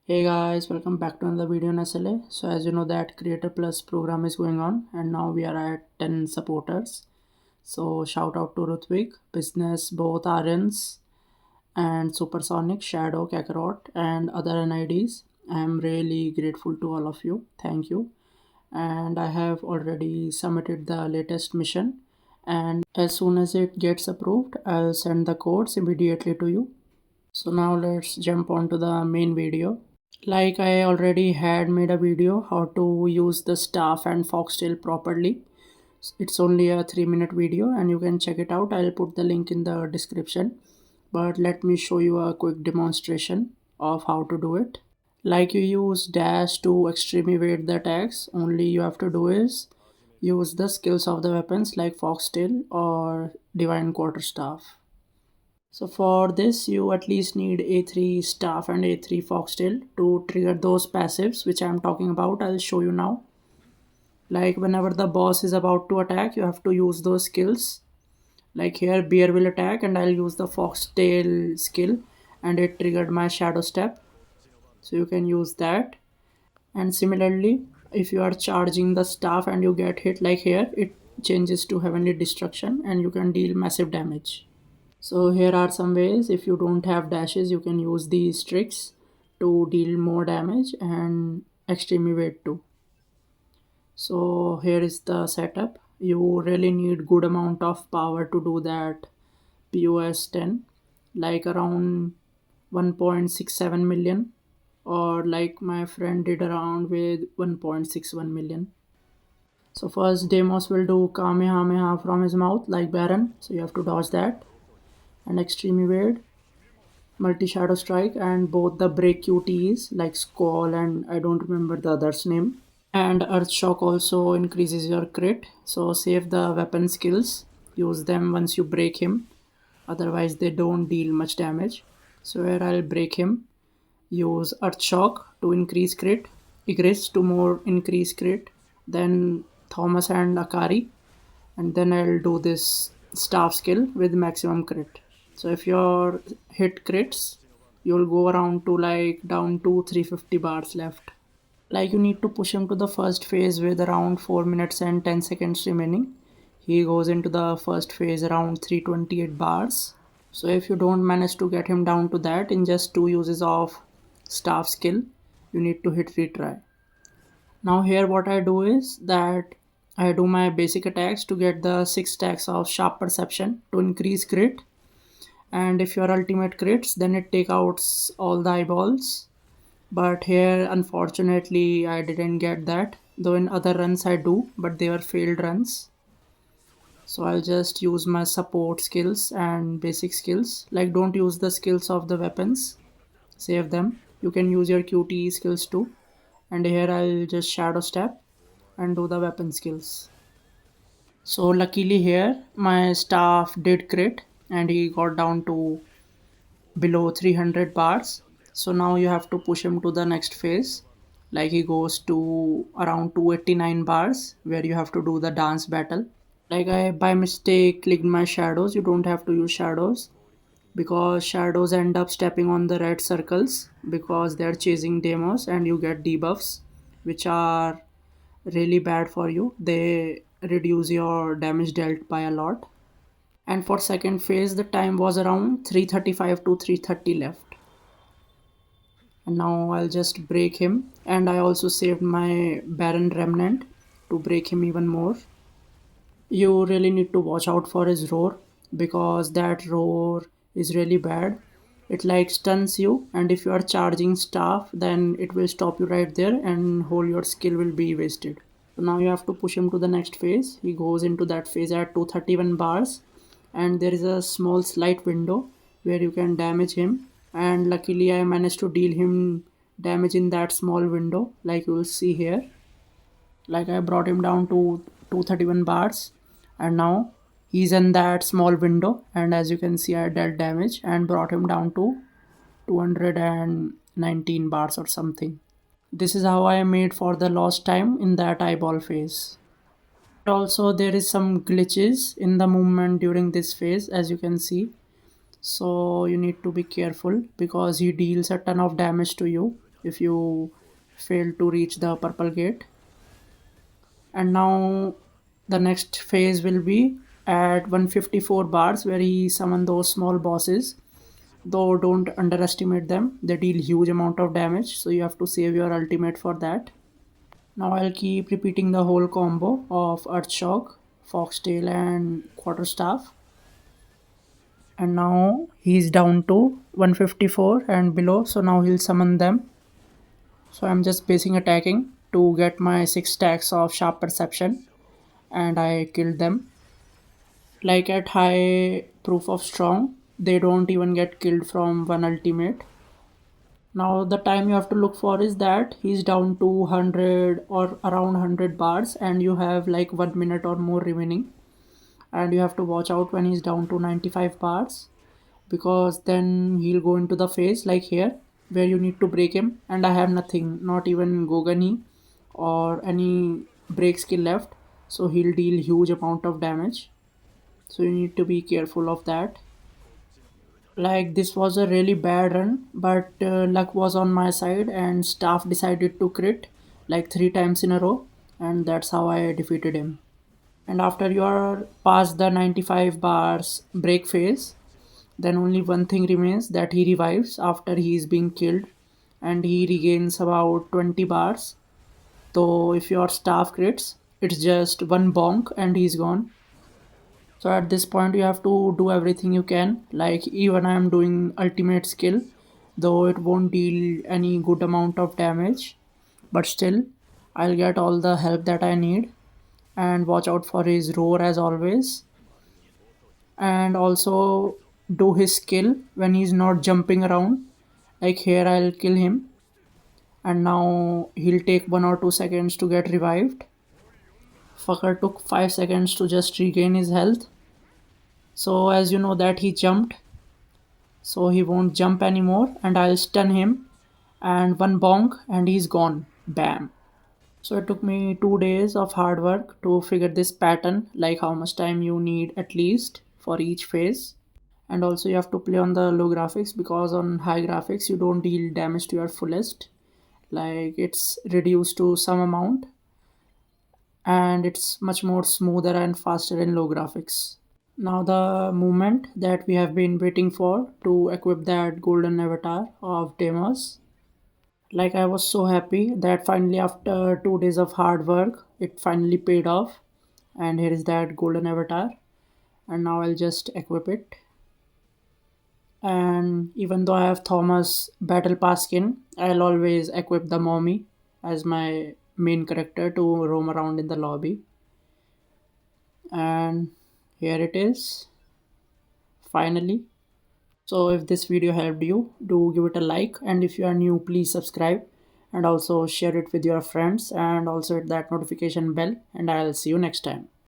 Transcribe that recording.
Hey guys, welcome back to another video in SLA. So as you know that Creator Plus program is going on and now we are at 10 supporters. So shout out to Rutvik, Business, both RNs and Supersonic, Shadow, Kakarot and other NIDs. I am really grateful to all of you. Thank you. And I have already submitted the latest mission and as soon as it gets approved, I'll send the codes immediately to you. So now let's jump on to the main video. Like I already had made a video how to use the staff and foxtail properly. It's only a 3-minute video and you can check it out. I'll put the link in the description. But let me show you a quick demonstration of how to do it. Like you use dash to extreme evade the attacks, only you have to do is use the skills of the weapons like foxtail or divine quarterstaff. So for this you at least need A3 staff and A3 foxtail to trigger those passives which I am talking about. I'll show you now. Like whenever the boss is about to attack, you have to use those skills. Like here bear will attack and I'll use the foxtail skill and it triggered my shadow step. So you can use that. And similarly, if you are charging the staff and you get hit like here, it changes to heavenly destruction and you can deal massive damage. So here are some ways. If you don't have dashes, you can use these tricks to deal more damage and extreme evade too. So here is the setup. You really need good amount of power to do that POS 10, like around 1.67 million, or like my friend did around with 1.61 million. So first Deimos will do Kamehameha from his mouth like Baron, so you have to dodge that, and extreme evade, multi shadow strike, and both the break QTs like Squall and I don't remember the other's name. And Earth Shock also increases your crit, so save the weapon skills, use them once you break him, otherwise they don't deal much damage. So here I'll break him, use Earth Shock to increase crit, Igris to more increase crit, then Thomas and Akari, and then I'll do this staff skill with maximum crit. So if your hit crits, you'll go around to like down to 350 bars left. Like you need to push him to the first phase with around 4 minutes and 10 seconds remaining. He goes into the first phase around 328 bars. So if you don't manage to get him down to that in just 2 uses of staff skill, you need to hit retry. Now here what I do is that I do my basic attacks to get the 6 stacks of sharp perception to increase crit, and if your ultimate crits then it take out all the eyeballs. But here unfortunately I didn't get that, though in other runs I do, but they were failed runs. So I'll just use my support skills and basic skills. Like don't use the skills of the weapons, save them. You can use your QTE skills too. And here I'll just shadow step and do the weapon skills. So luckily here my staff did crit and he got down to below 300 bars. So now you have to push him to the next phase. Like he goes to around 289 bars where you have to do the dance battle. Like I by mistake clicked my shadows. You don't have to use shadows because shadows end up stepping on the red circles because they're chasing Deimos and you get debuffs which are really bad for you. They reduce your damage dealt by a lot. And for second phase the time was around 335 to 330 left. And now I'll just break him, and I also saved my Baron Remnant to break him even more. You really need to watch out for his roar because that roar is really bad. It like stuns you, and if you are charging staff then it will stop you right there and whole your skill will be wasted. So now you have to push him to the next phase. He goes into that phase at 231 bars and there is a small slight window where you can damage him, and luckily I managed to deal him damage in that small window like you will see here. Like I brought him down to 231 bars and now he's in that small window, and as you can see I dealt damage and brought him down to 219 bars or something. This is how I made for the lost time in that eyeball phase. Also there is some glitches in the movement during this phase as you can see, so you need to be careful because he deals a ton of damage to you if you fail to reach the purple gate. And now the next phase will be at 154 bars, where he summon those small bosses. Though don't underestimate them, they deal huge amount of damage, so you have to save your ultimate for that. Now I'll keep repeating the whole combo of Earth Shock, Foxtail and Quarterstaff. And now he's down to 154 and below, so now he'll summon them. So I'm just basing attacking to get my 6 stacks of Sharp Perception, and I killed them. Like at high proof of strong, they don't even get killed from one ultimate. Now the time you have to look for is that he's down to 100 or around 100 bars, and you have like 1 minute or more remaining. And you have to watch out when he's down to 95 bars, because then he'll go into the phase like here where you need to break him, and I have nothing, not even Gogani or any break skill left, so he'll deal huge amount of damage, so you need to be careful of that. Like this was a really bad run, but luck was on my side and staff decided to crit like 3 times in a row, and that's how I defeated him. And after you are past the 95 bars break phase, then only one thing remains, that he revives after he is being killed, and he regains about 20 bars. So if your staff crits, it's just one bonk and he's gone. So at this point you have to do everything you can. Like even I am doing ultimate skill, though it won't deal any good amount of damage, but still I'll get all the help that I need. And watch out for his roar as always, and also do his skill when he's not jumping around. Like here I'll kill him, and now he'll take 1 or 2 seconds to get revived. Fucker took 5 seconds to just regain his health. So as you know that he jumped, so he won't jump anymore, and I'll stun him, and one bonk and he's gone. Bam. So it took me 2 days of hard work to figure this pattern, like how much time you need at least for each phase. And also you have to play on the low graphics, because on high graphics you don't deal damage to your fullest. Like it's reduced to some amount, and it's much more smoother and faster in low graphics. Now the moment that we have been waiting for to equip that golden avatar of Deimos. Like I was so happy that finally after 2 days of hard work, it finally paid off. And here is that golden avatar. And now I'll just equip it. And even though I have Thomas Battle Pass skin, I'll always equip the mommy as my main character to roam around in the lobby. And here it is, finally. So if this video helped you, do give it a like, and if you are new, please subscribe and also share it with your friends, and also hit that notification bell, and I'll see you next time.